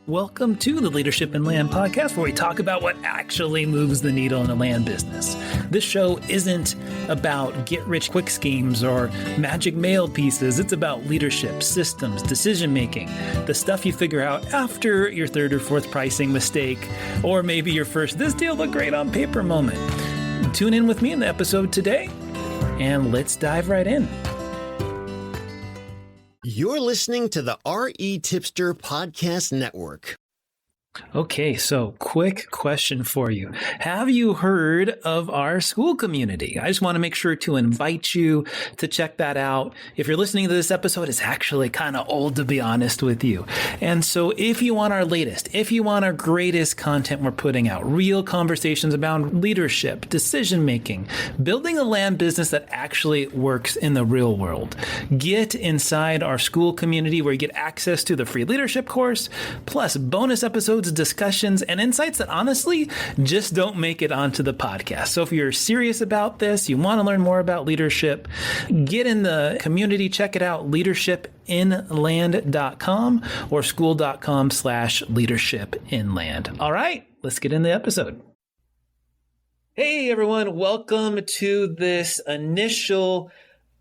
Welcome to the Leadership in Land podcast, where we talk about what actually moves the needle in the land business. This show isn't about get-rich-quick schemes or magic mail pieces. It's about leadership, systems, decision-making, the stuff you figure out after your third or fourth pricing mistake, or maybe your first "this deal looked great on paper" moment. Tune in with me in the episode today, and let's dive right in. You're listening to the RE Tipster Podcast Network. Okay, so quick question for you. Have you heard of our Skool community? I just want to make sure to invite you to check that out. If you're listening to this episode, it's actually kind of old, to be honest with you. And so if you want our latest, if you want our greatest content we're putting out, real conversations about leadership, decision-making, building a land business that actually works in the real world, get inside our Skool community where you get access to the free leadership course, plus bonus episodes, discussions, and insights that honestly just don't make it onto the podcast. So if you're serious about this, you want to learn more about leadership, get in the community, check it out, leadershipinland.com or skool.com/leadershipinland. All right, let's get in the episode. Hey everyone, welcome to this initial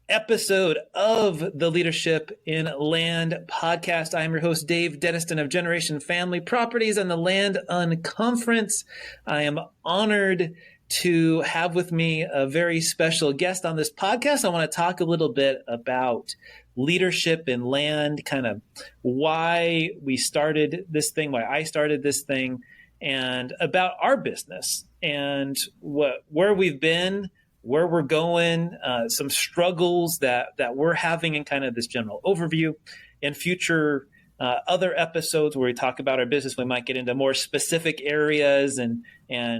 episode of the Leadership in Land podcast. I am your host, Dave Denniston of Generation Family Properties and the Land UnConference. I am honored to have with me a very special guest on this podcast. I want to talk a little bit about leadership in land, kind of why we started this thing, why I started this thing, and about our business and where we've been, where we're going, some struggles that we're having in kind of this general overview. In future other episodes where we talk about our business, we might get into more specific areas and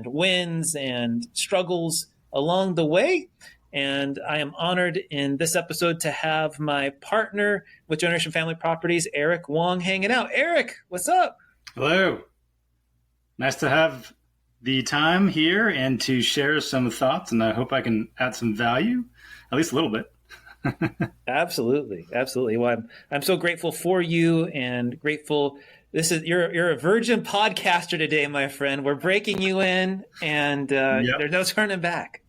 wins and struggles along the way. And I am honored in this episode to have my partner with Generation Family Properties, Eric Wong, hanging out. Eric, what's up? Hello. Nice to have the time here and to share some thoughts, and I hope I can add some value, at least a little bit. Absolutely. Well, I'm so grateful for you and grateful. You're a virgin podcaster today, my friend. We're breaking you in, and Yep. There's no turning back.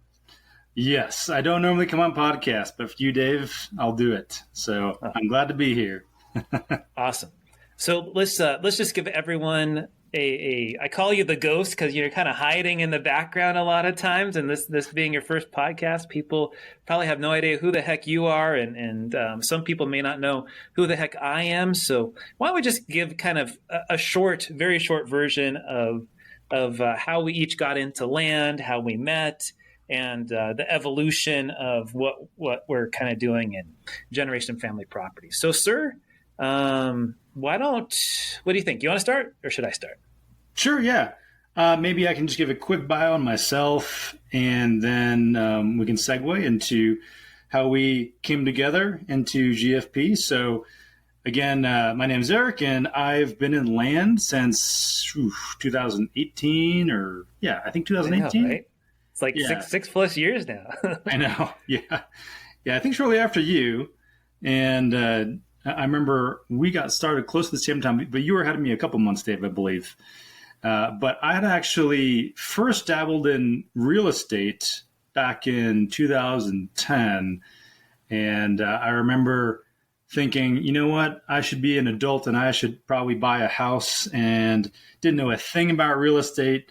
Yes, I don't normally come on podcasts, but for you, Dave, I'll do it. So I'm glad to be here. Awesome. So let's just give everyone I call you the ghost because you're kind of hiding in the background a lot of times, and this being your first podcast, people probably have no idea who the heck you are, and some people may not know who the heck I am. So why don't we just give kind of a very short version of how we each got into land, how we met, and the evolution of what we're kind of doing in Generation Family Properties. So, sir, what do you think? You want to start or should I start? Sure, yeah. Maybe I can just give a quick bio on myself, and then we can segue into how we came together into GFP. So, again, my name is Eric, and I've been in land since 2018, I think 2018. I know, right? It's like six plus years now. I know, yeah. I think shortly after you, and I remember we got started close to the same time, but you were ahead of me a couple months, Dave, I believe. But I had actually first dabbled in real estate back in 2010. And I remember thinking, you know what, I should be an adult and I should probably buy a house, and didn't know a thing about real estate.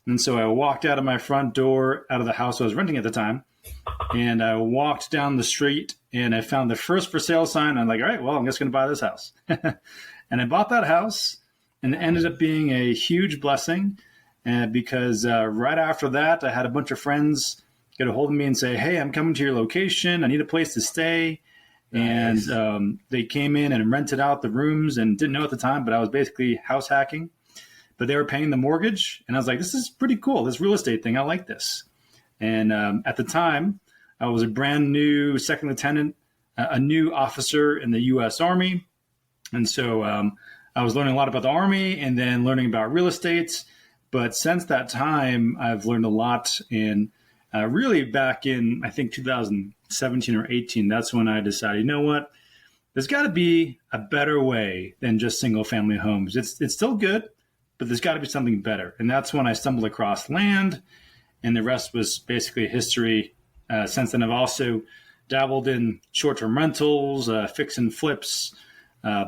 And so I walked out of my front door, out of the house I was renting at the time. And I walked down the street and I found the first for sale sign. I'm like, all right, well, I'm just going to buy this house. And I bought that house, and it ended up being a huge blessing because right after that, I had a bunch of friends get a hold of me and say, hey, I'm coming to your location. I need a place to stay. Nice. And they came in and rented out the rooms, and didn't know at the time, but I was basically house hacking. But they were paying the mortgage. And I was like, this is pretty cool, this real estate thing. I like this. And at the time, I was a brand new second lieutenant, a new officer in the U.S. Army. And so I was learning a lot about the Army and then learning about real estate. But since that time, I've learned a lot. And really back in, I think, 2017 or 18, that's when I decided, you know what? there's got to be a better way than just single family homes. It's still good, but there's got to be something better. And that's when I stumbled across land, and the rest was basically history. Since then, I've also dabbled in short-term rentals, fix and flips,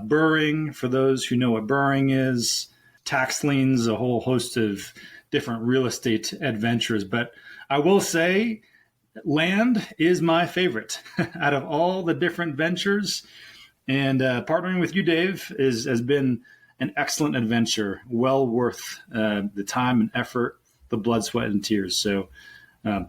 burring, for those who know what burring is, tax liens, a whole host of different real estate adventures. But I will say land is my favorite out of all the different ventures. And partnering with you, Dave, has been an excellent adventure, well worth the time and effort, the blood, sweat, and tears. So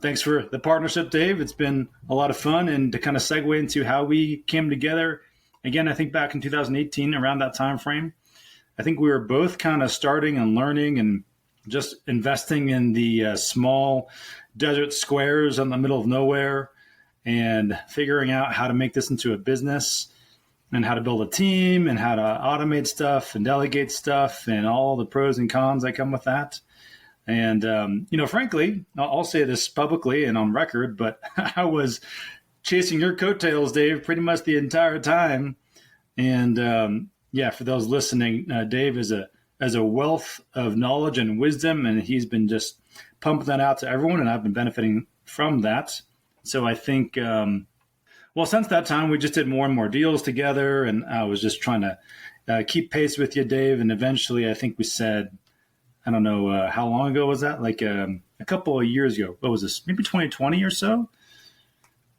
thanks for the partnership, Dave. It's been a lot of fun. And to kind of segue into how we came together, again, I think back in 2018, around that time frame, I think we were both kind of starting and learning and just investing in the small desert squares in the middle of nowhere and figuring out how to make this into a business and how to build a team and how to automate stuff and delegate stuff and all the pros and cons that come with that. And, frankly, I'll say this publicly and on record, but I was chasing your coattails, Dave, pretty much the entire time. And, for those listening, Dave is a wealth of knowledge and wisdom, and he's been just pumping that out to everyone, and I've been benefiting from that. So I think, since that time, we just did more and more deals together, and I was just trying to keep pace with you, Dave. And eventually, I think we said, I don't know, how long ago was that? Like a couple of years ago. What was this? Maybe 2020 or so?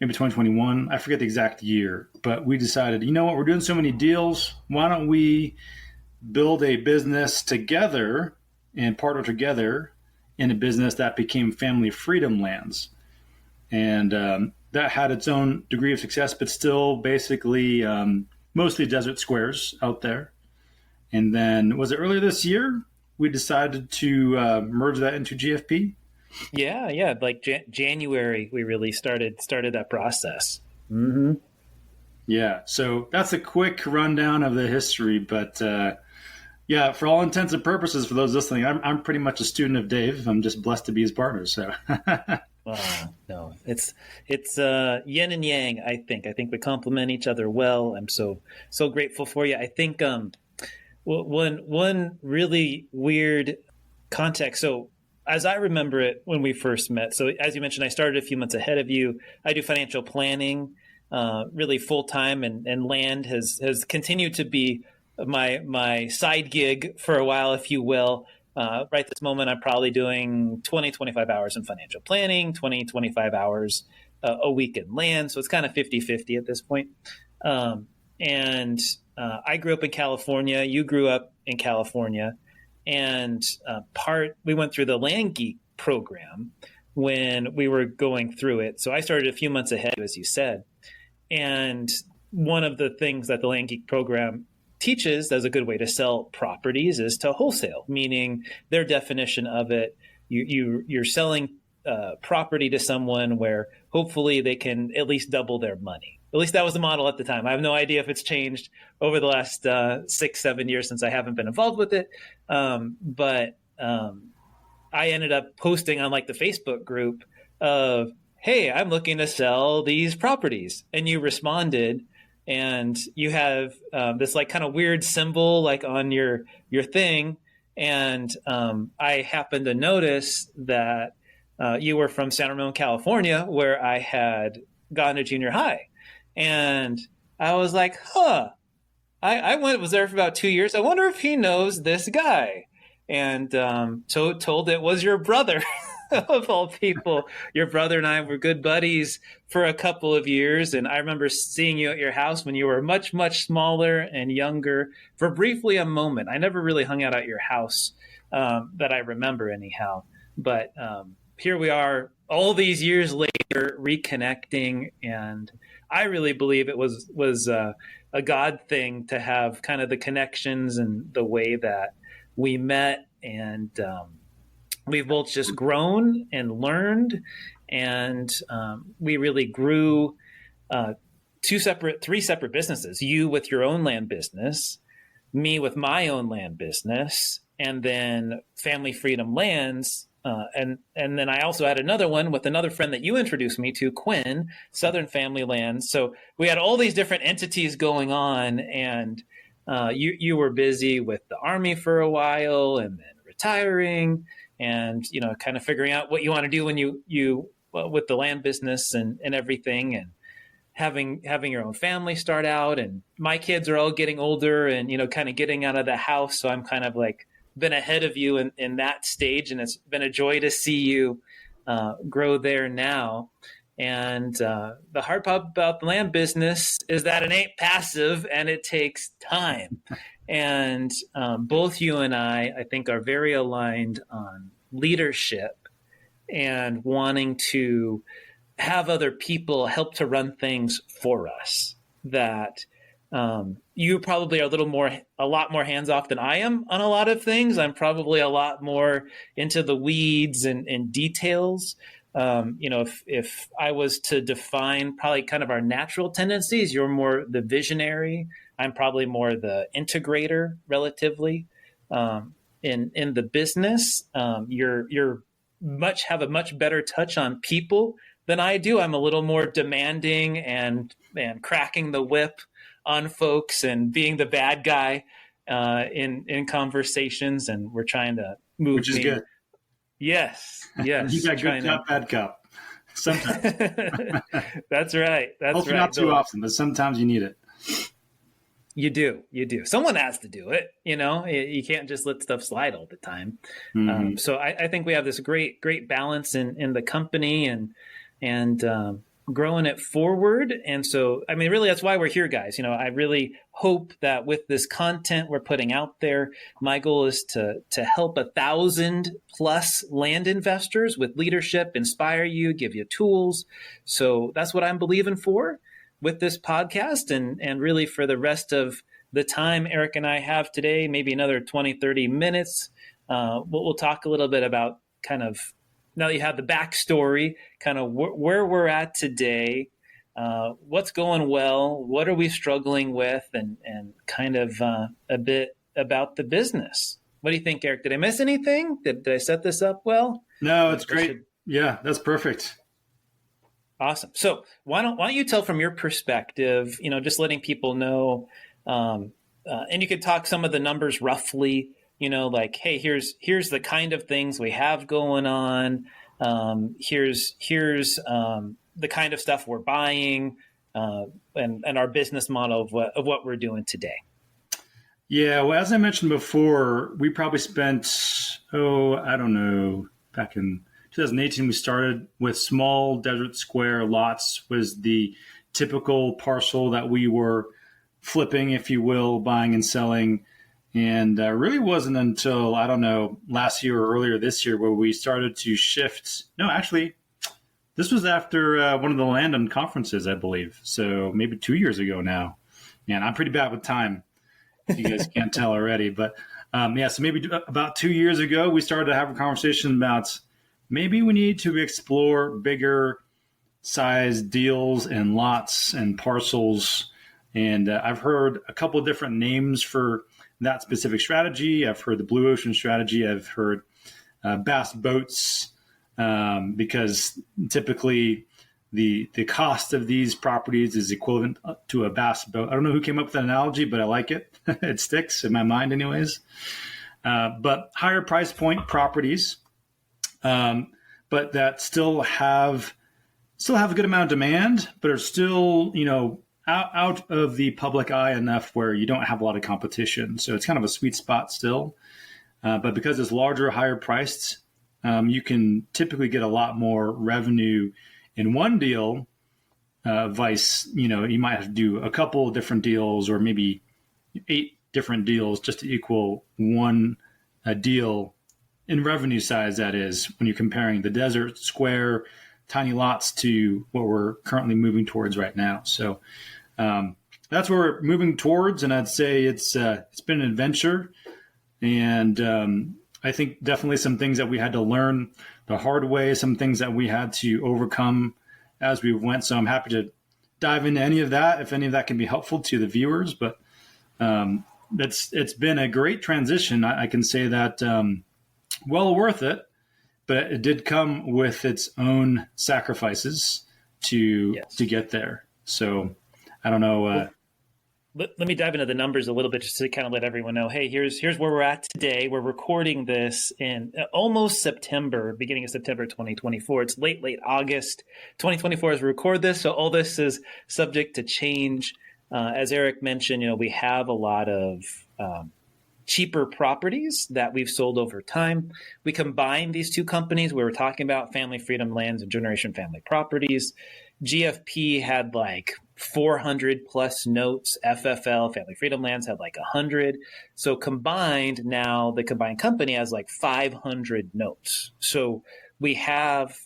Maybe 2021. I forget the exact year. But we decided, you know what? We're doing so many deals. Why don't we build a business together and partner together in a business that became Family Freedom Lands? And that had its own degree of success, but still basically mostly desert squares out there. And then was it earlier this year we decided to merge that into GFP? Yeah. Like January, we really started that process. Mm-hmm. Yeah. So that's a quick rundown of the history. But for all intents and purposes, for those listening, I'm pretty much a student of Dave. I'm just blessed to be his partner. So. No, it's yin and yang. I think we complement each other well. I'm so grateful for you. I think one really weird context. So as I remember it when we first met, so as you mentioned, I started a few months ahead of you. I do financial planning really full time, and land has continued to be my side gig for a while, if you will. Right this moment, I'm probably doing 20, 25 hours in financial planning, 20, 25 hours a week in land. So it's kind of 50-50 at this point. And I grew up in California. You grew up in California. And we went through the Land Geek program when we were going through it. So I started a few months ahead, as you said. And one of the things that the Land Geek program teaches as a good way to sell properties is to wholesale, meaning their definition of it, you're selling property to someone where hopefully they can at least double their money. At least that was the model at the time. I have no idea if it's changed over the last 6-7 years since I haven't been involved with it. But I ended up posting on like the Facebook group of, hey, I'm looking to sell these properties. And you responded, and you have this like kind of weird symbol like on your thing. And I happened to notice that you were from San Ramon, California, where I had gone to junior high. And I was like, I was there for about 2 years. I wonder if he knows this guy. And so told it was your brother. Of all people, your brother and I were good buddies for a couple of years. And I remember seeing you at your house when you were much, much smaller and younger for briefly a moment. I never really hung out at your house that I remember anyhow. But here we are all these years later reconnecting. And I really believe it was a God thing to have kind of the connections and the way that we met. And we've both just grown and learned, and we really grew three separate businesses. You with your own land business, me with my own land business, and then Family Freedom Lands and then I also had another one with another friend that you introduced me to, Quinn, Southern Family Lands. So we had all these different entities going on, and you were busy with the Army for a while, and then retiring, and kind of figuring out what you want to do when you with the land business and everything, and having your own family start out. And my kids are all getting older, and kind of getting out of the house. So I'm kind of like been ahead of you in that stage, and it's been a joy to see you grow there now. And the hard part about the land business is that it ain't passive, and it takes time. And both you and I think, are very aligned on leadership and wanting to have other people help to run things for us. That you probably are a lot more hands off than I am on a lot of things. I'm probably a lot more into the weeds and details. If I was to define probably kind of our natural tendencies, you're more the visionary. I'm probably more the integrator relatively. In the business, you're have a much better touch on people than I do. I'm a little more demanding and cracking the whip on folks and being the bad guy in conversations, and we're trying to move. Which is good. Yes. You got good cop, bad cop. Sometimes. That's right. Hopefully not too often, but sometimes you need it. You do. Someone has to do it. You can't just let stuff slide all the time. Mm-hmm. So I think we have this great balance in the company and growing it forward. And so, really, that's why we're here, guys. I really hope that with this content we're putting out there, my goal is to help 1,000+ land investors with leadership, inspire you, give you tools. So that's what I'm believing for with this podcast, and really for the rest of the time Eric and I have today, maybe another 20, 30 minutes. We'll talk a little bit about kind of, now that you have the backstory, kind of where we're at today, what's going well, what are we struggling with, and kind of a bit about the business. What do you think, Eric? Did I miss anything? Did I set this up well? No, it's great. Yeah, that's perfect. Awesome. So why don't you tell from your perspective, just letting people know, and you could talk some of the numbers roughly, like, hey, here's the kind of things we have going on. Here's the kind of stuff we're buying, and our business model of what we're doing today. Yeah. Well, as I mentioned before, we probably spent, back in 2018, we started with small desert square lots, was the typical parcel that we were flipping, if you will, buying and selling. And really wasn't until, last year or earlier this year where we started to shift. No, actually, this was after one of the land UnConferences, I believe. So maybe 2 years ago now. Man, I'm pretty bad with time, if you guys can't tell already. But so maybe about 2 years ago, we started to have a conversation about maybe we need to explore bigger size deals and lots and parcels. And I've heard a couple of different names for that specific strategy. I've heard the blue ocean strategy. I've heard bass boats, because typically the cost of these properties is equivalent to a bass boat. I don't know who came up with that analogy, but I like it. It sticks in my mind anyways. But higher price point properties, but that still have a good amount of demand, but are still, out of the public eye enough where you don't have a lot of competition. So it's kind of a sweet spot still. But because it's larger, higher priced, you can typically get a lot more revenue in one deal, vice, you might have to do a couple of different deals or maybe 8 different deals just to equal one deal in revenue size, that is, when you're comparing the desert square tiny lots to what we're currently moving towards right now. So that's where we're moving towards, and I'd say it's been an adventure, and I think definitely some things that we had to learn the hard way, some things that we had to overcome as we went. So I'm happy to dive into any of that, if any of that can be helpful to the viewers. But it's been a great transition. I can say that well worth it. but it did come with its own sacrifices to get there. So I don't know. Let me dive into the numbers a little bit just to kind of let everyone know, hey, here's where we're at today. We're recording this in almost September, beginning of September 2024. It's late August 2024 as we record this. So all this is subject to change. As Eric mentioned, we have a lot of cheaper properties that we've sold over time. We combined these two companies we were talking about, Family Freedom Lands and Generation Family Properties. GFP had like 400 plus notes. FFL, Family Freedom Lands, had like 100. So combined, now the combined company has like 500 notes. So we have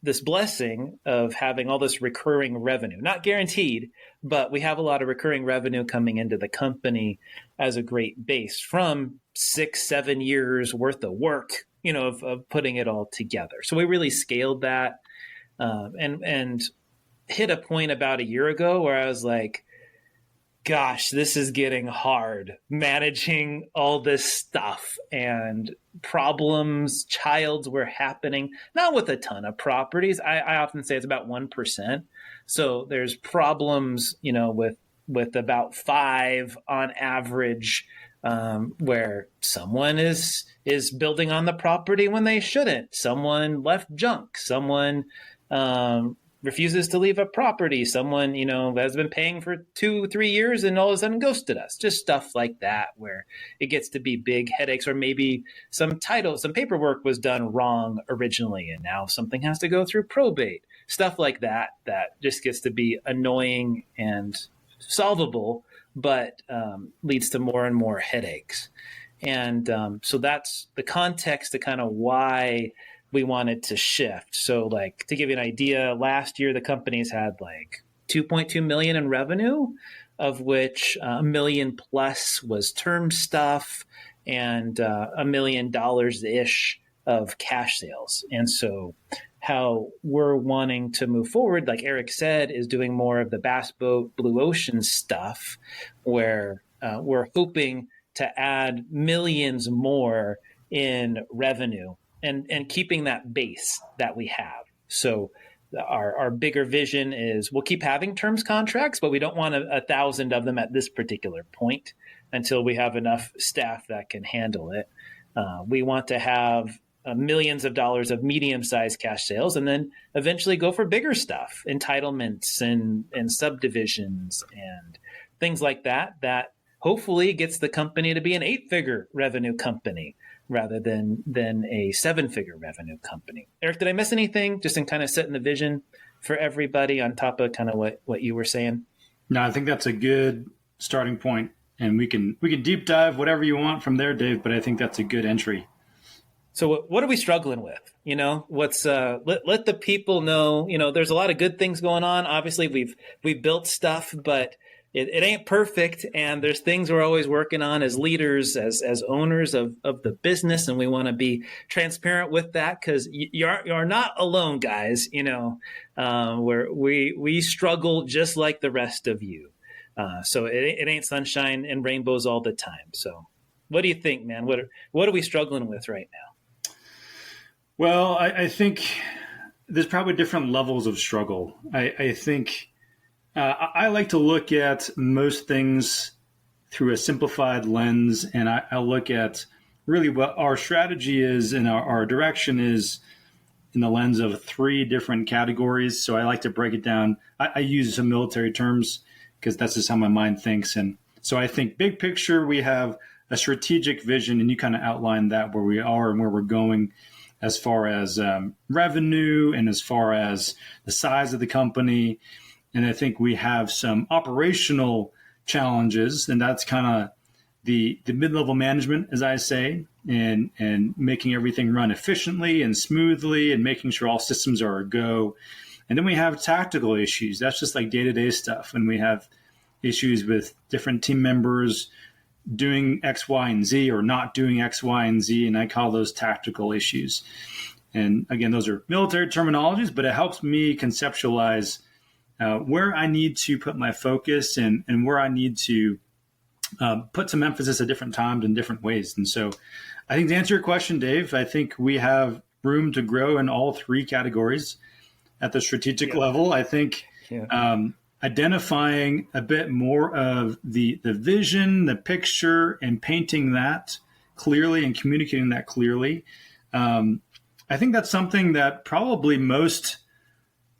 this blessing of having all this recurring revenue, not guaranteed, but we have a lot of recurring revenue coming into the company as a great base from 6-7 years worth of work, of putting it all together. So we really scaled that and hit a point about a year ago where I was like, gosh, this is getting hard managing all this stuff, and problems, childs were happening, not with a ton of properties. I often say it's about 1%. So there's problems, with about 5 on average, where someone is building on the property when they shouldn't. Someone left junk. Someone refuses to leave a property. Someone, has been paying for 2-3 years and all of a sudden ghosted us. Just stuff like that where it gets to be big headaches, or maybe some paperwork was done wrong originally and now something has to go through probate. Stuff like that just gets to be annoying and solvable, but leads to more and more headaches. And so that's the context to kind of why we wanted to shift. So like, to give you an idea, last year the companies had like 2.2 million in revenue, of which $1 million plus was term stuff and $1 million ish of cash sales. And so how we're wanting to move forward, like Eric said, is doing more of the bass boat, blue ocean stuff, where we're hoping to add millions more in revenue and keeping that base that we have. So our bigger vision is we'll keep having terms contracts, but we don't want 1,000 of them at this particular point until we have enough staff that can handle it. We want to have millions of dollars of medium-sized cash sales, and then eventually go for bigger stuff, entitlements and subdivisions and things like that hopefully gets the company to be an 8-figure revenue company rather than a 7-figure revenue company. Eric, did I miss anything just in kind of setting the vision for everybody on top of kind of what you were saying? No, I think that's a good starting point, and we can deep dive whatever you want from there, Dave, but I think that's a good entry. So what are we struggling with? What's let the people know, there's a lot of good things going on. Obviously we've built stuff, but it ain't perfect. And there's things we're always working on as leaders, as owners of the business. And we want to be transparent with that, because you're not alone, guys, where we struggle just like the rest of you. So it ain't sunshine and rainbows all the time. So what do you think, man? What are we struggling with right now? Well, I think there's probably different levels of struggle. I think I like to look at most things through a simplified lens, and I look at really what our strategy is and our direction is in the lens of 3 different categories. So I like to break it down. I use some military terms because that's just how my mind thinks. And so I think big picture, we have a strategic vision, and you kind of outline that, where we are and where we're going as far as revenue and as far as the size of the company. And I think we have some operational challenges, and that's kind of the mid-level management, as I say, and making everything run efficiently and smoothly and making sure all systems are a go. And then we have tactical issues. That's just like day-to-day stuff. And we have issues with different team members doing X, Y, and Z, or not doing X, Y, and Z, and I call those tactical issues. And again, those are military terminologies, but it helps me conceptualize where I need to put my focus and where I need to put some emphasis at different times in different ways. And so I think to answer your question, Dave, I think we have room to grow in all three categories at the strategic level. I think identifying a bit more of the vision, the picture, and painting that clearly and communicating that clearly. I think that's something that probably most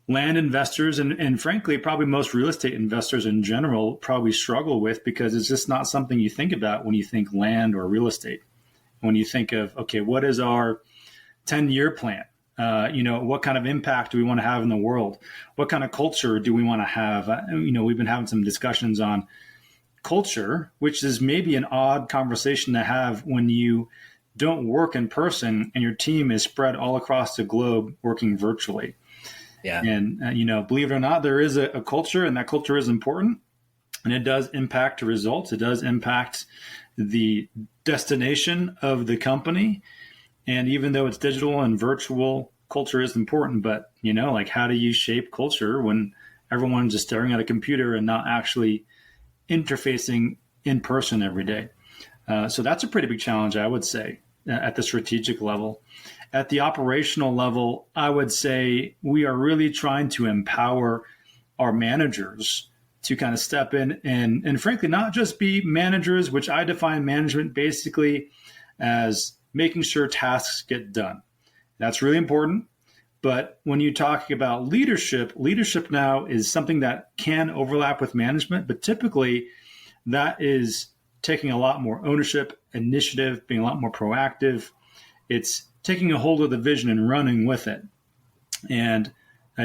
land investors and frankly, probably most real estate investors in general probably struggle with, because it's just not something you think about when you think land or real estate. When you think of, okay, what is our 10-year plan? What kind of impact do we want to have in the world? What kind of culture do we want to have? We've been having some discussions on culture, which is maybe an odd conversation to have when you don't work in person and your team is spread all across the globe working virtually. Yeah. And, believe it or not, there is a culture, and that culture is important, and it does impact the results. It does impact the destination of the company. And even though it's digital and virtual, culture is important. But, how do you shape culture when everyone's just staring at a computer and not actually interfacing in person every day? So that's a pretty big challenge, I would say, at the strategic level. At the operational level, I would say we are really trying to empower our managers to kind of step in and frankly, not just be managers, which I define management basically as making sure tasks get done. That's really important. But when you talk about leadership now is something that can overlap with management, but typically that is taking a lot more ownership, initiative, being a lot more proactive. It's taking a hold of the vision and running with it, and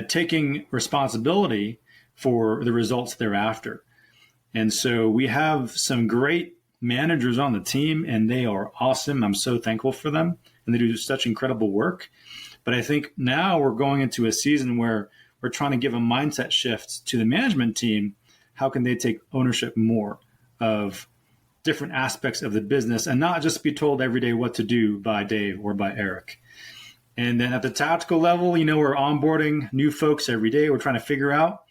taking responsibility for the results thereafter. And so we have some great managers on the team, and they are awesome. I'm so thankful for them, and they do such incredible work. But I think now we're going into a season where we're trying to give a mindset shift to the management team. How can they take ownership more of different aspects of the business and not just be told every day what to do by Dave or by Eric? And then at the tactical level, we're onboarding new folks every day. We're trying to figure out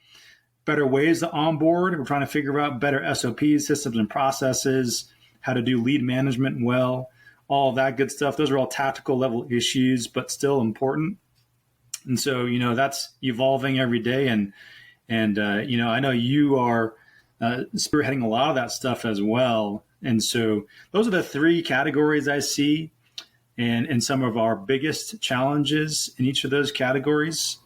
better ways to onboard. We're trying to figure out better SOPs, systems and processes, how to do lead management well, all of that good stuff. Those are all tactical level issues, but still important. And so, that's evolving every day. And I know you are spearheading a lot of that stuff as well. And so those are the three categories I see, and some of our biggest challenges in each of those categories.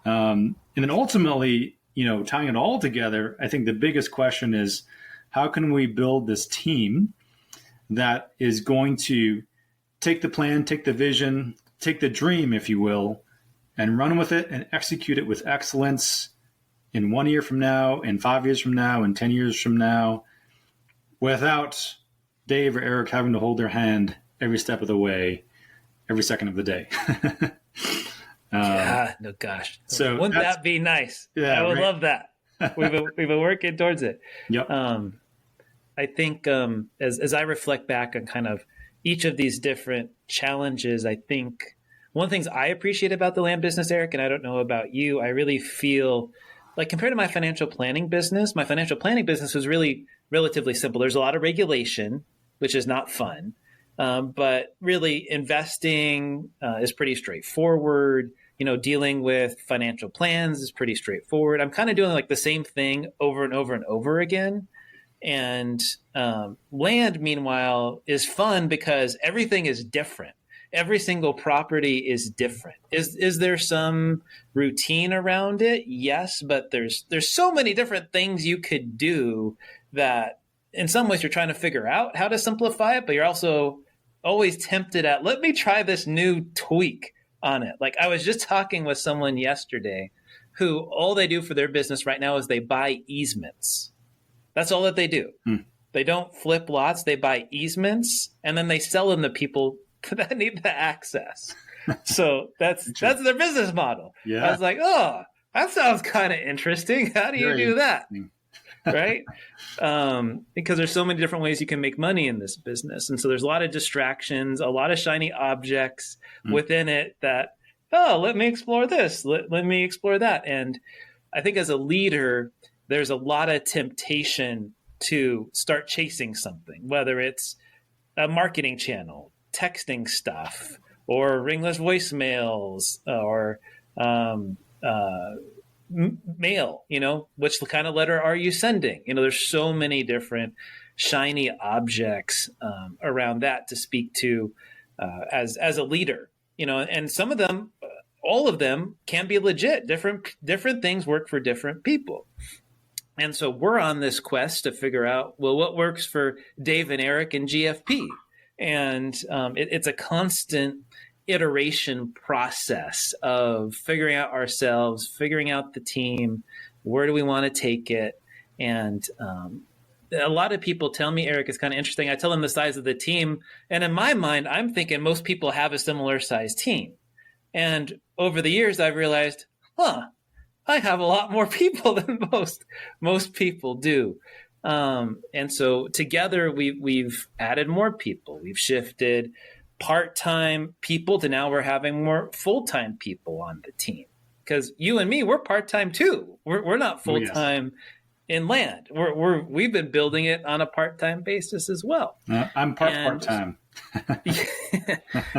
And then ultimately, tying it all together, I think the biggest question is, how can we build this team that is going to take the plan, take the vision, take the dream, if you will, and run with it and execute it with excellence in 1 year from now, in 5 years from now, in 10 years from now, without Dave or Eric having to hold their hand every step of the way, every second of the day. No, gosh. So wouldn't that be nice? Yeah, I would right. love that. We've been working towards it. Yep. I think as I reflect back on kind of each of these different challenges, I think one of the things I appreciate about the land business, Eric, and I don't know about you, I really feel like compared to my financial planning business was really relatively simple. There's a lot of regulation, which is not fun. But really investing is pretty straightforward. Dealing with financial plans is pretty straightforward. I'm kind of doing like the same thing over and over and over again. And land, meanwhile, is fun because everything is different. Every single property is different. Is there some routine around it? Yes, but there's so many different things you could do that in some ways you're trying to figure out how to simplify it, but you're also always tempted at, let me try this new tweak on it. Like I was just talking with someone yesterday who all they do for their business right now is they buy easements. That's all that they do. They don't flip lots. They buy easements and then they sell them to people that need the access. So that's their business model. Yeah. I was like, oh, that sounds kind of interesting. How do you do that? Right? Because there's so many different ways you can make money in this business. And so there's a lot of distractions, a lot of shiny objects within it that, let me explore this. Let me explore that. And I think as a leader, there's a lot of temptation to start chasing something, whether it's a marketing channel, texting stuff, or ringless voicemails, or mail, which kind of letter are you sending? There's so many different shiny objects around that to speak to as a leader, and some of them, all of them can be legit. Different things work for different people. And so we're on this quest to figure out, well, what works for Dave and Eric and GFP? And it's a constant iteration process of figuring out ourselves, figuring out the team, where do we want to take it? And a lot of people tell me, Eric, it's kind of interesting. I tell them the size of the team. And in my mind, I'm thinking most people have a similar size team. And over the years, I've realized, I have a lot more people than most people do. And so together we've added more people. We've shifted part-time people to now we're having more full-time people on the team. Because you and me, we're part-time too. We're not full-time in land. We've been building it on a part-time basis as well. I'm part-time.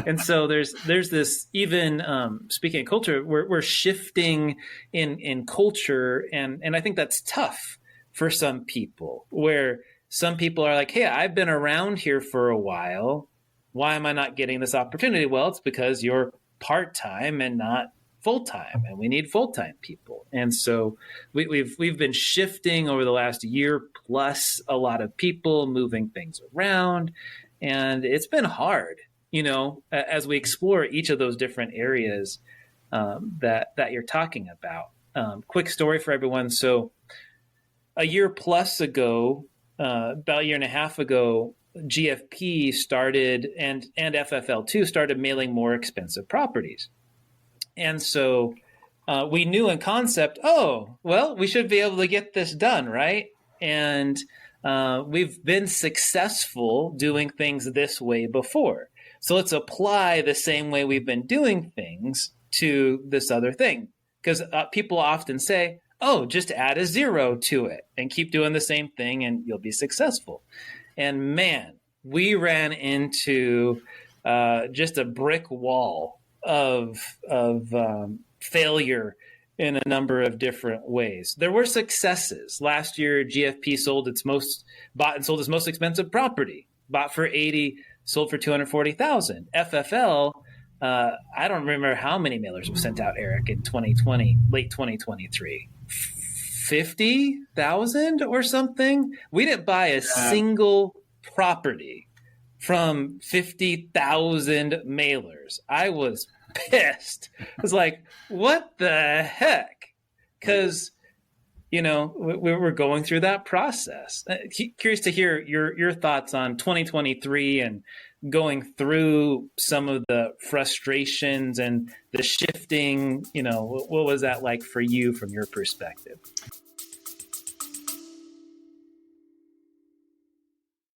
And so there's this, even speaking of culture, we're shifting in culture, and I think that's tough for some people, where some people are like, hey, I've been around here for a while, why am I not getting this opportunity? Well, it's because you're part-time and not full-time, and we need full-time people. And so we've been shifting over the last year plus, a lot of people moving things around. And it's been hard, as we explore each of those different areas that you're talking about. Quick story for everyone. So a year plus ago, about a year and a half ago, GFP started and FFL2 started mailing more expensive properties. And so we knew in concept, we should be able to get this done, right? And we've been successful doing things this way before. So let's apply the same way we've been doing things to this other thing. Because people often say, just add a 0 to it and keep doing the same thing and you'll be successful. And man, we ran into just a brick wall of failure in a number of different ways. There were successes. Last year, GFP bought and sold its most expensive property. Bought for $80, sold for $240,000. FFL, I don't remember how many mailers were sent out, Eric, in 2020, late 2023. 50,000 or something? We didn't buy a single property from 50,000 mailers. I was pissed. I was like, what the heck? Because, we're going through that process. Curious to hear your thoughts on 2023 and going through some of the frustrations and the shifting. What was that like for you from your perspective?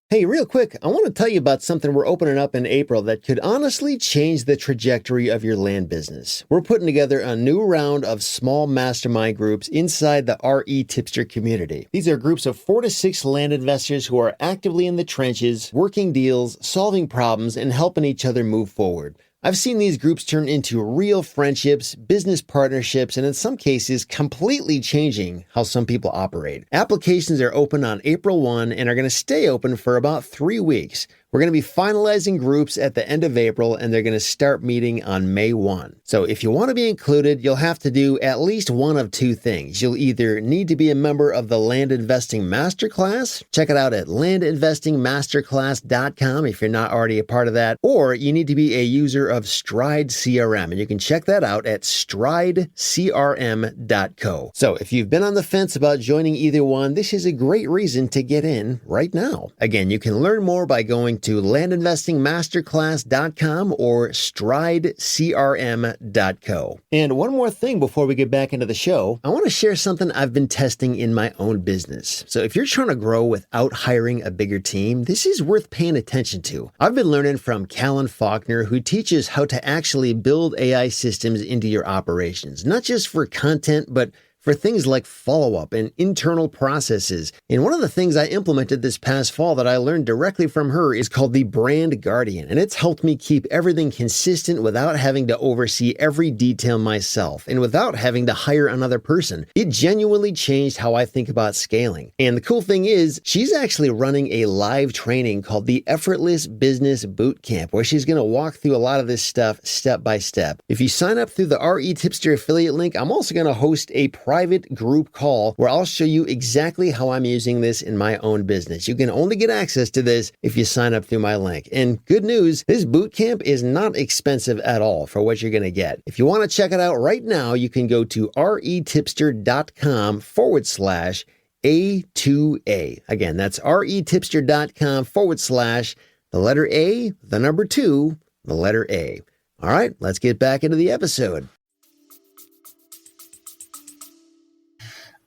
Hey, real quick, I want to tell you about something we're opening up in April that could honestly change the trajectory of your land business. We're putting together a new round of small mastermind groups inside the RE Tipster community. These are groups of 4 to 6 land investors who are actively in the trenches, working deals, solving problems, and helping each other move forward. I've seen these groups turn into real friendships, business partnerships, and in some cases, completely changing how some people operate. Applications are open on April 1 and are going to stay open for about 3 weeks. We're going to be finalizing groups at the end of April, and they're going to start meeting on May 1. So if you want to be included, you'll have to do at least one of 2 things. You'll either need to be a member of the Land Investing Masterclass. Check it out at landinvestingmasterclass.com if you're not already a part of that. Or you need to be a user of Stride CRM, and you can check that out at stridecrm.co. So if you've been on the fence about joining either one, this is a great reason to get in right now. Again, you can learn more by going to landinvestingmasterclass.com or stridecrm.co. And one more thing before we get back into the show, I want to share something I've been testing in my own business. So if you're trying to grow without hiring a bigger team, this is worth paying attention to. I've been learning from Callan Faulkner, who teaches how to actually build AI systems into your operations, not just for content, but for things like follow-up and internal processes. And one of the things I implemented this past fall that I learned directly from her is called the Brand Guardian, and it's helped me keep everything consistent without having to oversee every detail myself and without having to hire another person. It genuinely changed how I think about scaling. And the cool thing is, she's actually running a live training called the Effortless Business Bootcamp, where she's going to walk through a lot of this stuff step by step. If you sign up through the RE Tipster affiliate link, I'm also going to host a private group call where I'll show you exactly how I'm using this in my own business. You can only get access to this if you sign up through my link. And good news, this bootcamp is not expensive at all for what you're going to get. If you want to check it out right now, you can go to retipster.com/A2A. Again, that's retipster.com/the letter A, the number 2, the letter A. All right, let's get back into the episode.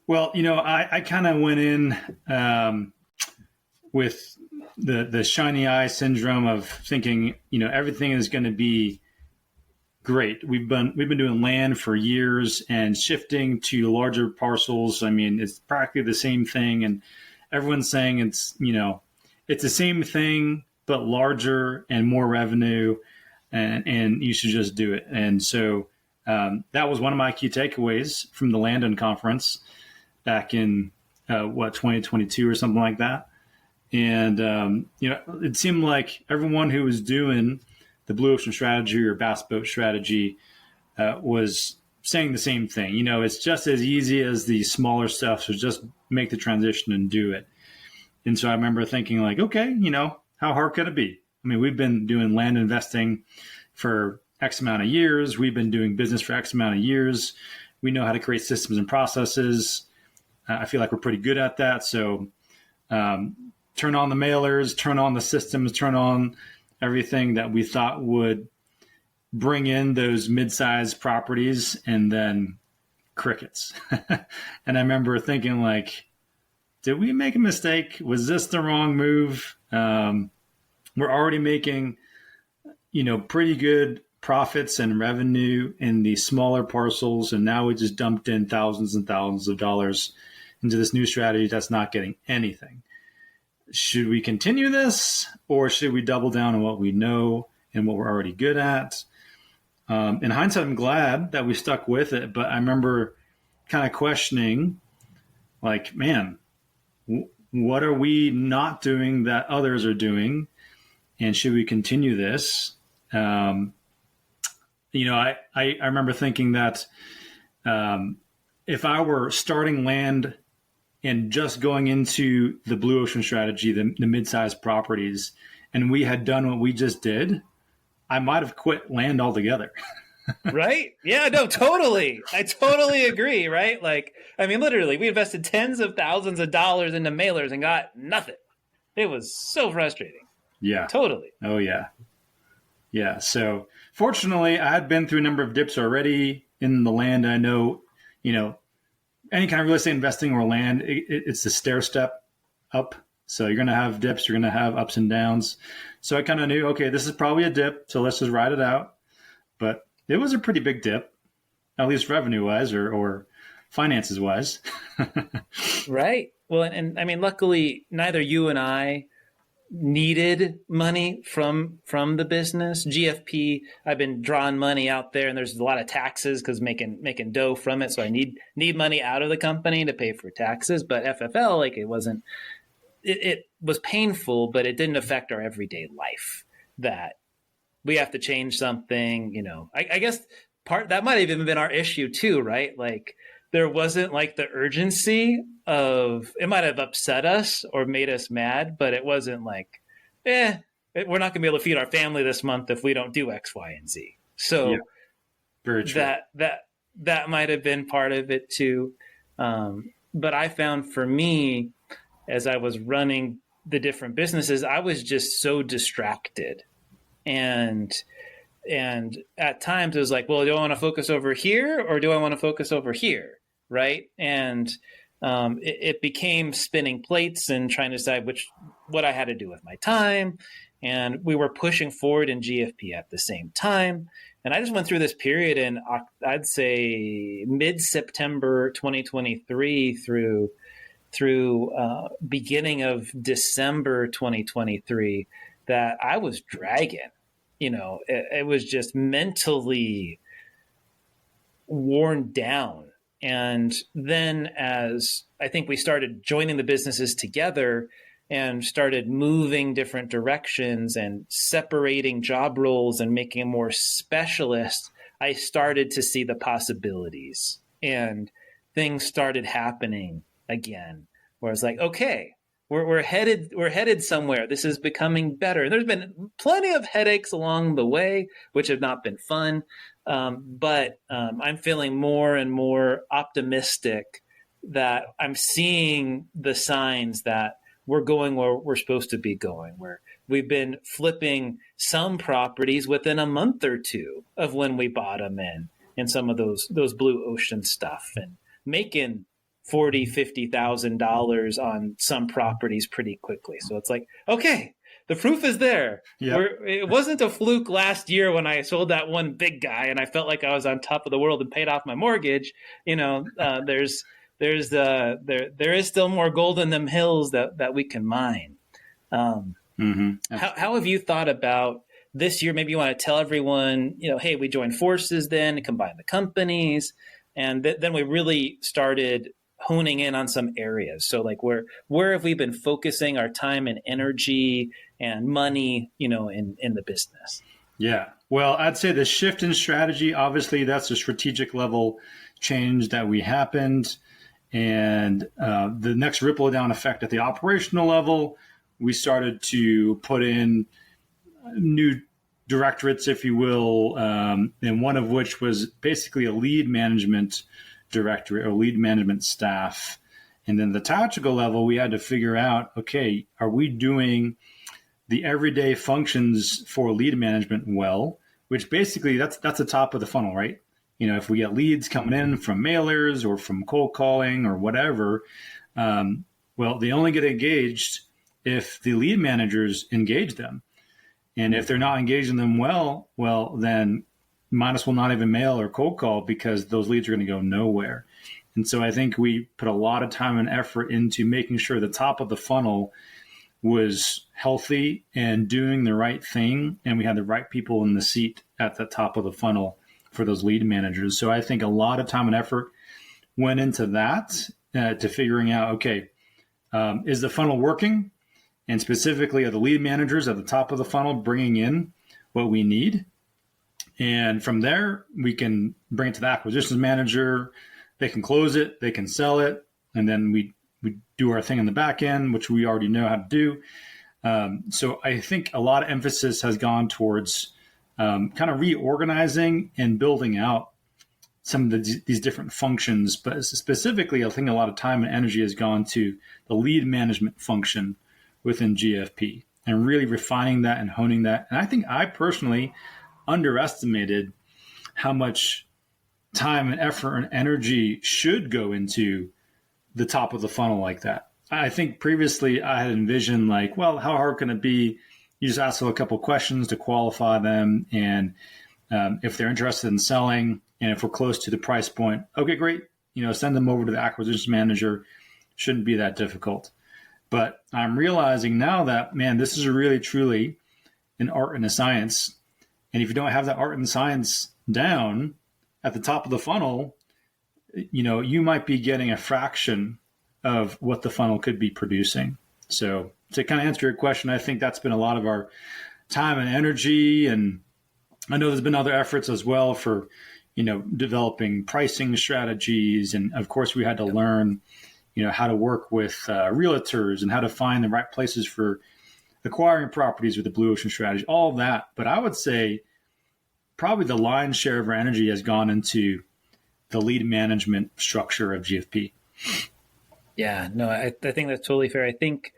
Well, I kind of went in with the shiny eye syndrome of thinking, everything is going to be great. We've been doing land for years and shifting to larger parcels. I mean, it's practically the same thing, and everyone's saying it's the same thing but larger and more revenue, and you should just do it. And so that was one of my key takeaways from the UnConference back in 2022 or something like that. And it seemed like everyone who was doing the blue ocean strategy or bass boat strategy was saying the same thing. It's just as easy as the smaller stuff, so just make the transition and do it. And so I remember thinking like, okay, how hard could it be? I mean, we've been doing land investing for X amount of years. We've been doing business for X amount of years. We know how to create systems and processes. I feel like we're pretty good at that. So turn on the mailers, turn on the systems, turn on everything that we thought would bring in those mid-sized properties, and then crickets. And I remember thinking like, did we make a mistake? Was this the wrong move? We're already making, pretty good profits and revenue in the smaller parcels, and now we just dumped in thousands and thousands of dollars into this new strategy that's not getting anything. Should we continue this, or should we double down on what we know and what we're already good at? In hindsight, I'm glad that we stuck with it, but I remember kind of questioning, like, man, what are we not doing that others are doing, and should we continue this? I remember thinking that if I were starting land and just going into the blue ocean strategy, the mid-sized properties, and we had done what we just did, I might have quit land altogether. Right? Yeah, no, totally. I totally agree, right? Like, I mean, literally, we invested tens of thousands of dollars into mailers and got nothing. It was so frustrating. Yeah. Totally. Oh, yeah. Yeah. So fortunately, I had been through a number of dips already in the land. I know, any kind of real estate investing or land, it's a stair step up. So you're going to have dips, you're going to have ups and downs. So I kind of knew, okay, this is probably a dip, so let's just ride it out. But it was a pretty big dip, at least revenue-wise or finances-wise. Right. Well, and I mean, luckily, neither you and I needed money from the business. GFP, I've been drawing money out there, and there's a lot of taxes because making dough from it. So I need money out of the company to pay for taxes. But FFL, like, it wasn't. It was painful, but it didn't affect our everyday life. That we have to change something. I guess that might have even been our issue too, right? Like, there wasn't like the urgency of, it might have upset us or made us mad, but it wasn't like, we're not going to be able to feed our family this month if we don't do X, Y, and Z. So yeah, very true. That might have been part of it too. But I found for me, as I was running the different businesses, I was just so distracted. And at times it was like, well, do I want to focus over here or do I want to focus over here? Right. And it became spinning plates and trying to decide what I had to do with my time. and we were pushing forward in GFP at the same time. And I just went through this period in, I'd say, mid-September 2023 through beginning of December 2023 that I was dragging. It was just mentally worn down. And then as I think we started joining the businesses together and started moving different directions and separating job roles and making them more specialist, I started to see the possibilities and things started happening again, where it's like, okay, we're headed somewhere. This is becoming better. And there's been plenty of headaches along the way, which have not been fun. But I'm feeling more and more optimistic that I'm seeing the signs that we're going where we're supposed to be going, where we've been flipping some properties within a month or two of when we bought them in some of those blue ocean stuff, and making $40,000-$50,000 on some properties pretty quickly. So it's like, okay, the proof is there. Yep. It wasn't a fluke last year when I sold that one big guy and I felt like I was on top of the world and paid off my mortgage. There is still more gold in them hills that we can mine. How have you thought about this year? Maybe you want to tell everyone, hey, we joined forces then, combined the companies, and then we really started honing in on some areas. So like where have we been focusing our time and energy and money, in the business? Yeah. Well, I'd say the shift in strategy, obviously that's a strategic level change that we happened. And the next ripple down effect at the operational level, we started to put in new directorates, if you will, and one of which was basically a lead management directorate or lead management staff. And then the tactical level, we had to figure out, okay, are we doing the everyday functions for lead management well, which basically that's the top of the funnel, right? If we get leads coming in from mailers or from cold calling or whatever, well, they only get engaged if the lead managers engage them. And if they're not engaging them well, then might as well not even mail or cold call because those leads are going to go nowhere. And so I think we put a lot of time and effort into making sure the top of the funnel was healthy and doing the right thing. And we had the right people in the seat at the top of the funnel for those lead managers. So I think a lot of time and effort went into that to figuring out, okay, is the funnel working? And specifically, are the lead managers at the top of the funnel bringing in what we need? And from there, we can bring it to the acquisitions manager. They can close it, they can sell it, and then we do our thing in the back end, which we already know how to do. So I think a lot of emphasis has gone towards kind of reorganizing and building out some of these different functions. But specifically, I think a lot of time and energy has gone to the lead management function within GFP and really refining that and honing that. And I think I personally underestimated how much time and effort and energy should go into the top of the funnel like that. I think previously I had envisioned like, well, how hard can it be? You just ask them a couple of questions to qualify them. And if they're interested in selling and if we're close to the price point, okay, great. Send them over to the acquisitions manager. Shouldn't be that difficult. But I'm realizing now that, man, this is really, truly an art and a science. And if you don't have that art and science down at the top of the funnel, you might be getting a fraction of what the funnel could be producing. So to kind of answer your question, I think that's been a lot of our time and energy. And I know there's been other efforts as well for, developing pricing strategies. And of course, we had to learn, how to work with realtors and how to find the right places for acquiring properties with the Blue Ocean strategy, all of that. But I would say probably the lion's share of our energy has gone into the lead management structure of GFP. Yeah, no, I think that's totally fair. I think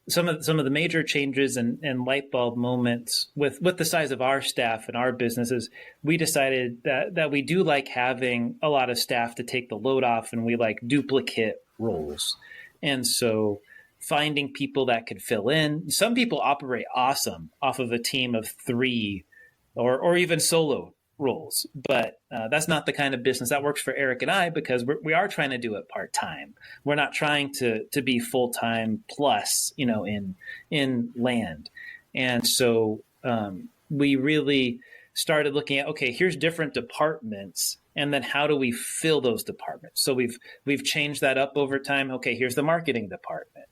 some of the major changes and light bulb moments with the size of our staff and our businesses, we decided that we do like having a lot of staff to take the load off, and we like duplicate roles. And so finding people that could fill in. Some people operate awesome off of a team of 3 or even solo roles, but that's not the kind of business that works for Eric and I, because we are trying to do it part-time. We're not trying to be full-time plus, in land. And so we really started looking at, okay, here's different departments, and then how do we fill those departments? So we've changed that up over time. Okay, here's the marketing department.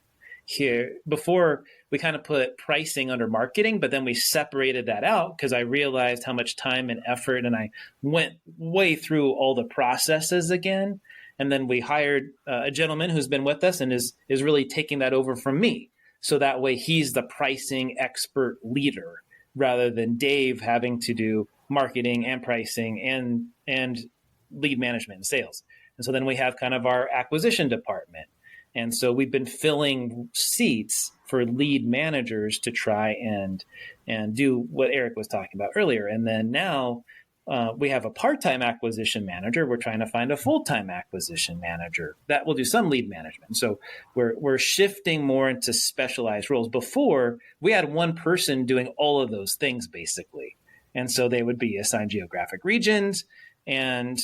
Here, before we kind of put pricing under marketing, but then we separated that out because I realized how much time and effort, and I went way through all the processes again. And then we hired a gentleman who's been with us and is really taking that over from me. So that way he's the pricing expert leader, rather than Dave having to do marketing and pricing and lead management and sales. And so then we have kind of our acquisition department. And so we've been filling seats for lead managers to try and do what Eric was talking about earlier. And then now we have a part-time acquisition manager. We're trying to find a full-time acquisition manager that will do some lead management. So we're shifting more into specialized roles. Before, we had one person doing all of those things, basically. And so they would be assigned geographic regions, and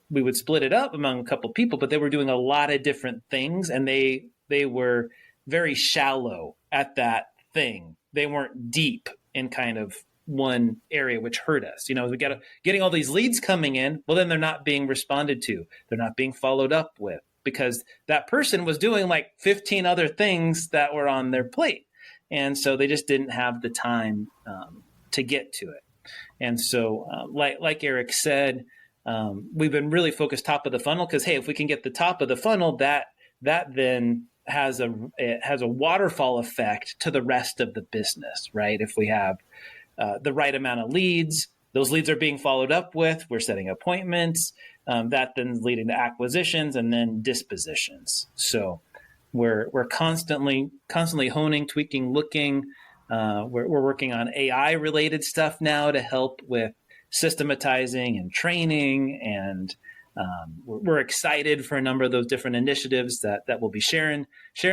we would split it up among a couple people, but they were doing a lot of different things, and they were very shallow at that thing. They weren't deep in kind of one area, which hurt us. We getting all these leads coming in. Well, then they're not being responded to. They're not being followed up with, because that person was doing like 15 other things that were on their plate. And so they just didn't have the time to get to it. And so like Eric said, we've been really focused top of the funnel, because, hey, if we can get the top of the funnel, that then has a waterfall effect to the rest of the business, right? If we have the right amount of leads, those leads are being followed up with, we're setting appointments, that then leading to acquisitions and then dispositions. So we're constantly honing, tweaking, looking. We're working on AI related stuff now to help with systematizing and training, and we're excited for a number of those different initiatives that we'll be sharing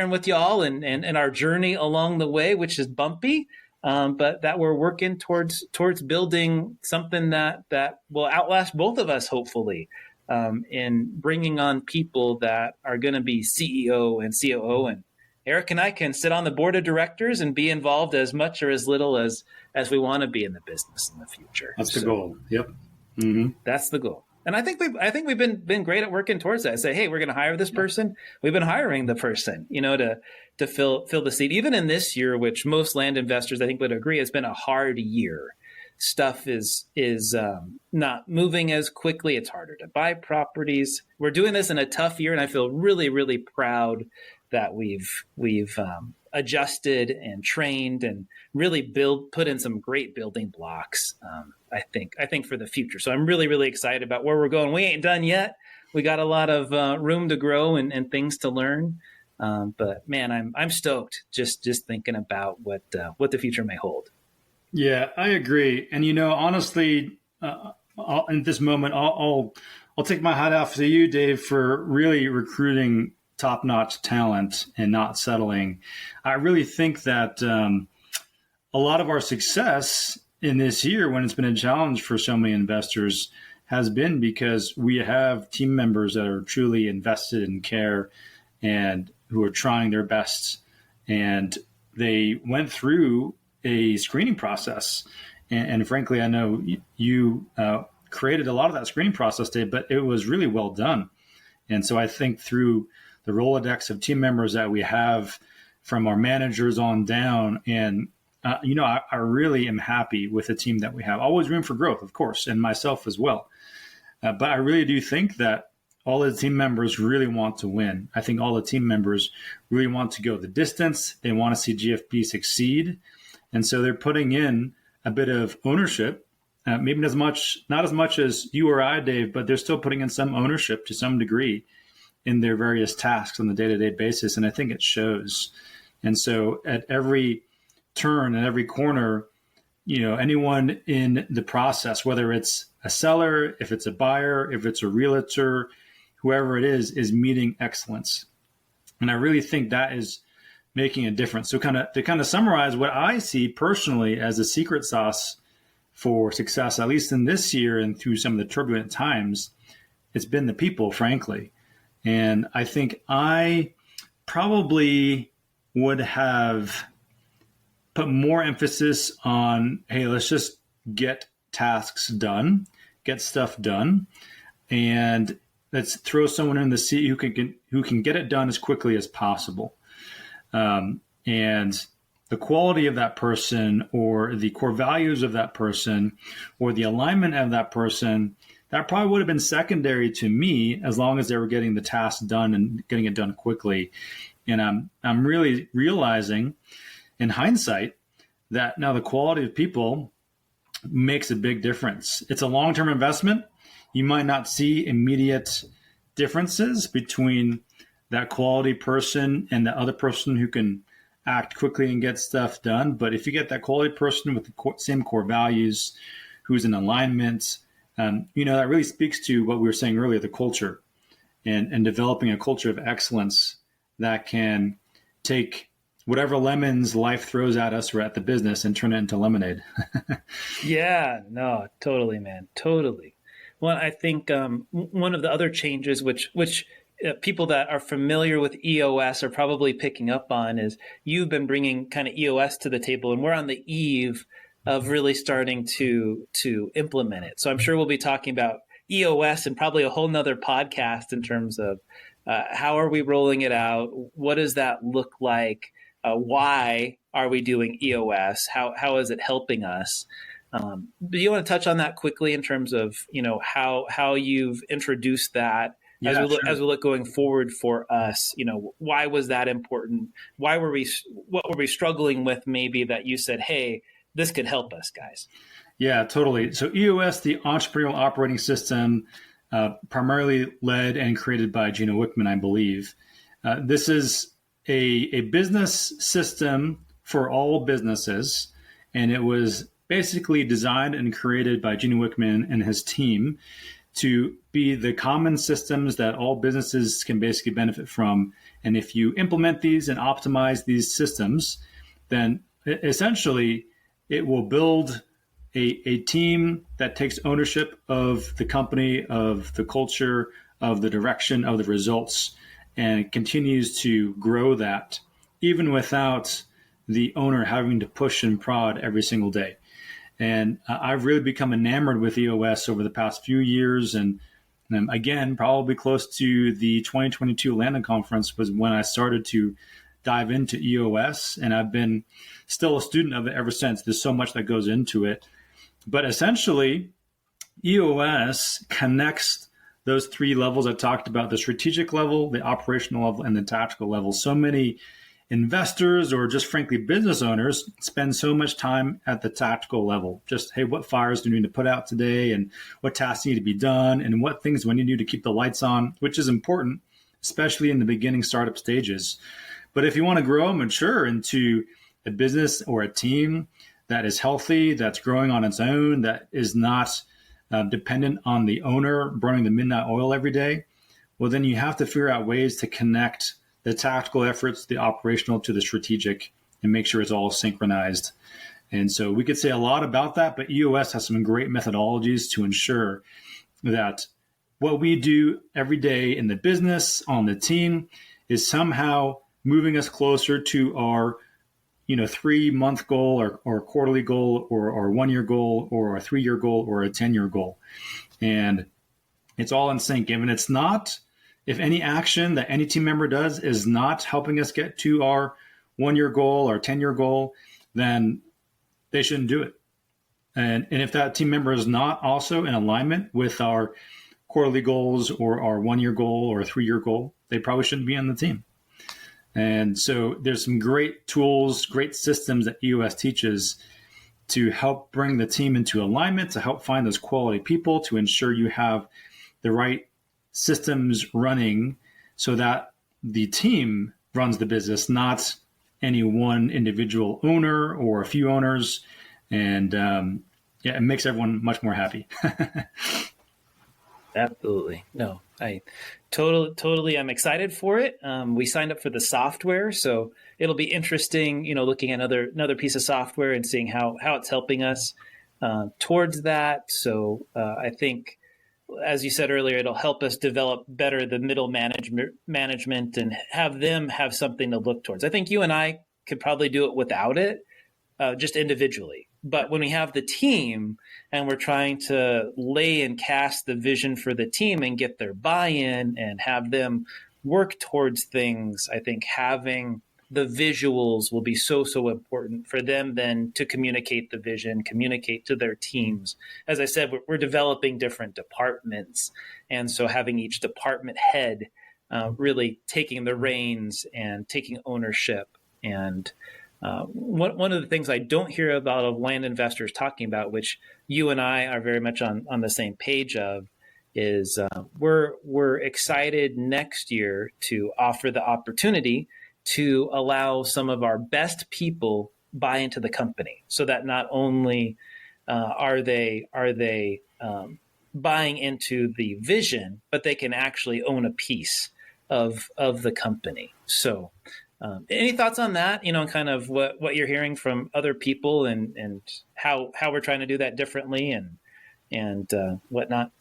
with y'all and our journey along the way, which is bumpy, but that we're working towards building something that will outlast both of us, hopefully, in bringing on people that are going to be CEO and COO. And Eric and I can sit on the board of directors and be involved as much or as little as we want to be in the business in the future. That's the goal. Yep. Mm-hmm. That's the goal. And I think we've been great at working towards that. Say, hey, we're going to hire this person. We've been hiring the person, to fill the seat. Even in this year, which most land investors I think would agree has been a hard year. Stuff is not moving as quickly. It's harder to buy properties. We're doing this in a tough year, and I feel really, really proud that we've adjusted and trained and really put in some great building blocks. I think for the future. So I'm really, really excited about where we're going. We ain't done yet. We got a lot of room to grow and things to learn. But man, I'm stoked just thinking about what the future may hold. Yeah, I agree. And honestly, in this moment, I'll take my hat off to you, Dave, for really recruiting top-notch talent and not settling. I really think that a lot of our success in this year, when it's been a challenge for so many investors, has been because we have team members that are truly invested in care and who are trying their best. And they went through a screening process. And frankly, I know you created a lot of that screening process, Dave, but it was really well done. And so I think through the Rolodex of team members that we have, from our managers on down, and I really am happy with the team that we have. Always room for growth, of course, and myself as well. But I really do think that all the team members really want to win. I think all the team members really want to go the distance. They want to see GFP succeed. And so they're putting in a bit of ownership, maybe not as much as you or I, Dave, but they're still putting in some ownership to some degree in their various tasks on the day-to-day basis. And I think it shows. And so at every turn and every corner, anyone in the process, whether it's a seller, if it's a buyer, if it's a realtor, whoever it is meeting excellence. And I really think that is making a difference. So to kind of summarize what I see personally as the secret sauce for success, at least in this year and through some of the turbulent times, it's been the people, frankly. And I think I probably would have put more emphasis on, hey, let's just get tasks done, get stuff done, and let's throw someone in the seat who can get it done as quickly as possible. And the quality of that person, or the core values of that person, or the alignment of that person, that probably would have been secondary to me, as long as they were getting the task done and getting it done quickly. And I'm really realizing in hindsight that now the quality of people makes a big difference. It's a long-term investment. You might not see immediate differences between that quality person and the other person who can act quickly and get stuff done. But if you get that quality person with the same core values, who's in alignment, that really speaks to what we were saying earlier, the culture, and developing a culture of excellence that can take whatever lemons life throws at us or at the business and turn it into lemonade. Yeah, no, totally, man. Totally. Well, I think one of the other changes, which people that are familiar with EOS are probably picking up on, is you've been bringing kind of EOS to the table, and we're on the eve of really starting to implement it. So I'm sure we'll be talking about EOS and probably a whole nother podcast in terms of how are we rolling it out? What does that look like? Why are we doing EOS? How is it helping us? Do you want to touch on that quickly in terms of, how you've introduced that as we look going forward for us? Why was that important? What were we struggling with maybe that you said, hey, this could help us, guys? Yeah, totally. So EOS, the Entrepreneurial Operating System, primarily led and created by Gino Wickman, I believe. This is a business system for all businesses, and it was basically designed and created by Gino Wickman and his team to be the common systems that all businesses can basically benefit from. And if you implement these and optimize these systems, then essentially it will build a team that takes ownership of the company, of the culture, of the direction, of the results, and continues to grow that even without the owner having to push and prod every single day. And I've really become enamored with EOS over the past few years. And again, probably close to the 2022 Atlanta conference was when I started to dive into EOS. And I've been still a student of it ever since. There's so much that goes into it. But essentially, EOS connects those three levels I talked about: the strategic level, the operational level, and the tactical level. So many investors, or just frankly business owners, spend so much time at the tactical level. Just, hey, what fires do we need to put out today, and what tasks need to be done, and what things do we need to do to keep the lights on, which is important, especially in the beginning startup stages. But if you want to grow and mature into a business or a team that is healthy, that's growing on its own, that is not dependent on the owner burning the midnight oil every day, well, then you have to figure out ways to connect the tactical efforts, the operational, to the strategic, and make sure it's all synchronized. And so we could say a lot about that, but EOS has some great methodologies to ensure that what we do every day in the business, on the team, is somehow moving us closer to our 3-month goal, or quarterly goal, or 1-year goal, or a 3-year goal, or a 10-year goal. And it's all in sync. And it's not, if any action that any team member does is not helping us get to our 1-year goal or 10-year goal, then they shouldn't do it. And if that team member is not also in alignment with our quarterly goals, or our 1-year goal, or a 3-year goal, they probably shouldn't be on the team. And so there's some great tools, great systems that EOS teaches to help bring the team into alignment, to help find those quality people, to ensure you have the right systems running so that the team runs the business, not any one individual owner or a few owners. And it makes everyone much more happy. Absolutely. No, I totally, I'm excited for it. We signed up for the software, so it'll be interesting, looking at another piece of software and seeing how it's helping us towards that. So I think, as you said earlier, it'll help us develop better the middle management and have them have something to look towards. I think you and I could probably do it without it, just individually. But when we have the team and we're trying to lay and cast the vision for the team and get their buy-in and have them work towards things, I think having the visuals will be so important for them then to communicate the vision, communicate to their teams. As I said, we're developing different departments. And so having each department head really taking the reins and taking ownership. And one of the things I don't hear about of land investors talking about, which you and I are very much on the same page of, is we're excited next year to offer the opportunity to allow some of our best people buy into the company, so that not only are they buying into the vision, but they can actually own a piece of the company. So any thoughts on that, and kind of what you're hearing from other people and how we're trying to do that differently and whatnot?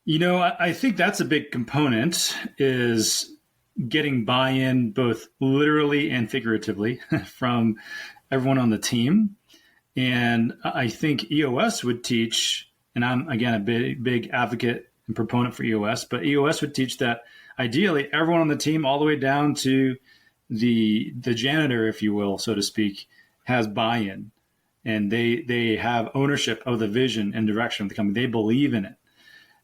I think that's a big component, is getting buy-in both literally and figuratively from everyone on the team. And I think EOS would teach, and I'm, again, a big advocate and proponent for EOS, but EOS would teach that ideally everyone on the team, all the way down to the janitor, if you will, so to speak, has buy-in, and they have ownership of the vision and direction of the company. They believe in it.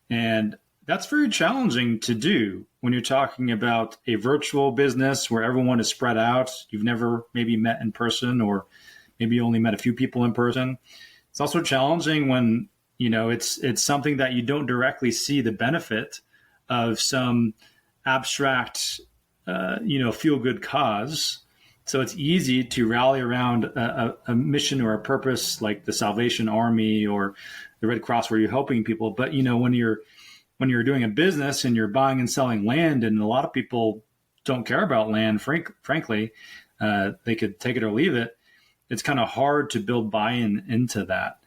And that's very challenging to do when you're talking about a virtual business where everyone is spread out. You've never maybe met in person, or maybe you only met a few people in person. It's also challenging when, it's something that you don't directly see the benefit of some abstract, feel-good cause. So it's easy to rally around a mission or a purpose like the Salvation Army or the Red Cross, where you're helping people. But, when you're doing a business and you're buying and selling land, and a lot of people don't care about land, frankly, they could take it or leave it. It's kind of hard to build buy-in into that.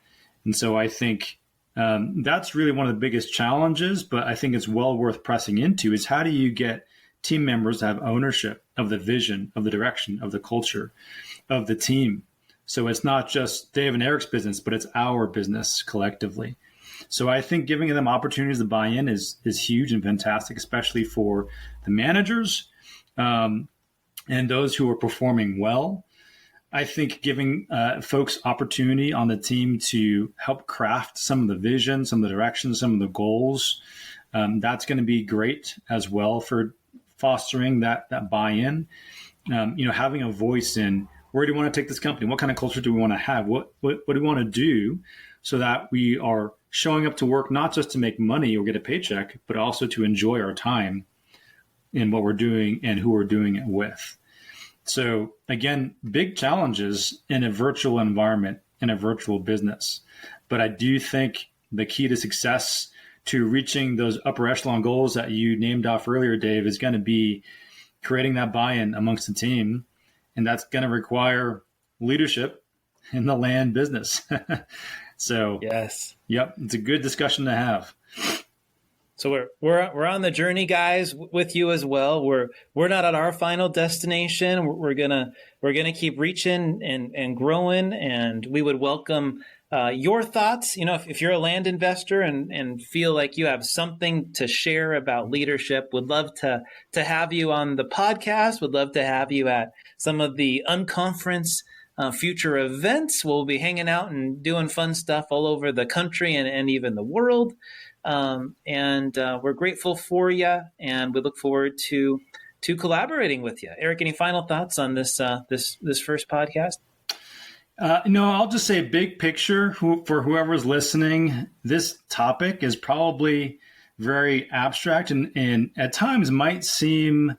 And so I think that's really one of the biggest challenges, but I think it's well worth pressing into, is how do you get team members to have ownership of the vision, of the direction, of the culture, of the team. So it's not just Dave and Eric's business, but it's our business collectively. So I think giving them opportunities to buy in is huge and fantastic, especially for the managers and those who are performing well. I think giving folks opportunity on the team to help craft some of the vision, some of the directions, some of the goals, that's going to be great as well for fostering that buy-in. Having a voice in, where do we want to take this company? What kind of culture do we want to have? What do we want to do so that we are showing up to work not just to make money or get a paycheck, but also to enjoy our time in what we're doing and who we're doing it with. So again, big challenges in a virtual environment, in a virtual business. But I do think the key to success, to reaching those upper echelon goals that you named off earlier, Dave, is going to be creating that buy-in amongst the team. And that's going to require leadership in the land business. So, yes, yep, it's a good discussion to have. So we're on the journey, guys, with you as well. We're not at our final destination. We're gonna keep reaching and growing, and we would welcome your thoughts. If you're a land investor and feel like you have something to share about leadership, would love to have you on the podcast. Would love to have you at some of the UnConference future events. We'll be hanging out and doing fun stuff all over the country and even the world. And we're grateful for you, and we look forward to collaborating with you. Eric, any final thoughts on this first podcast? No, I'll just say big picture for whoever's listening. This topic is probably very abstract and at times might seem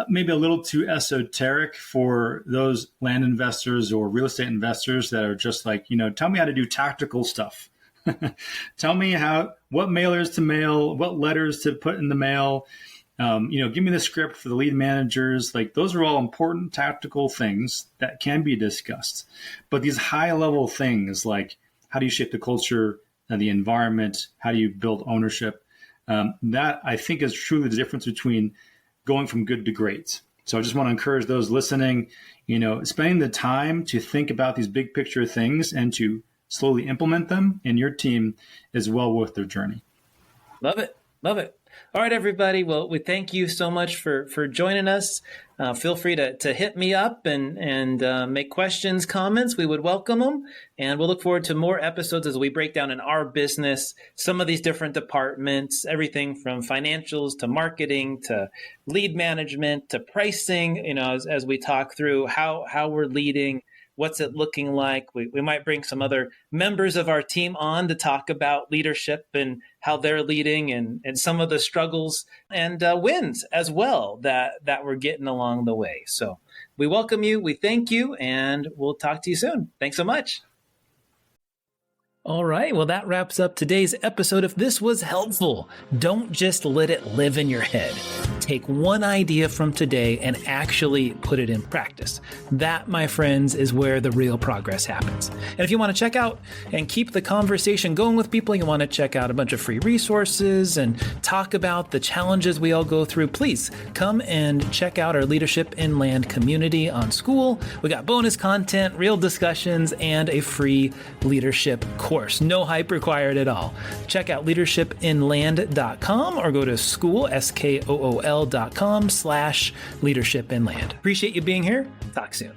maybe a little too esoteric for those land investors or real estate investors that are just like, tell me how to do tactical stuff. Tell me what mailers to mail, what letters to put in the mail. Give me the script for the lead managers. Like, those are all important tactical things that can be discussed. But these high level things, like how do you shape the culture, the environment, how do you build ownership? That, I think, is truly the difference between going from good to great. So I just want to encourage those listening, spending the time to think about these big picture things and to slowly implement them in your team is well worth their journey. Love it. Love it. All right, everybody. Well, we thank you so much for joining us. Feel free to hit me up and make questions, comments. We would welcome them. And we'll look forward to more episodes as we break down in our business some of these different departments, everything from financials to marketing to lead management to pricing, as we talk through how we're leading. What's it looking like? We might bring some other members of our team on to talk about leadership and how they're leading and some of the struggles and wins as well that we're getting along the way. So we welcome you. We thank you, and we'll talk to you soon. Thanks so much. All right. Well, that wraps up today's episode. If this was helpful, don't just let it live in your head. Take one idea from today and actually put it in practice. That, my friends, is where the real progress happens. And if you want to check out and keep the conversation going with people, you want to check out a bunch of free resources and talk about the challenges we all go through, please come and check out our Leadership Inland community on Skool. We got bonus content, real discussions, and a free leadership course. No hype required at all. Check out leadershipinland.com or go to Skool, Skool.com/leadershipinland. Appreciate you being here. Talk soon.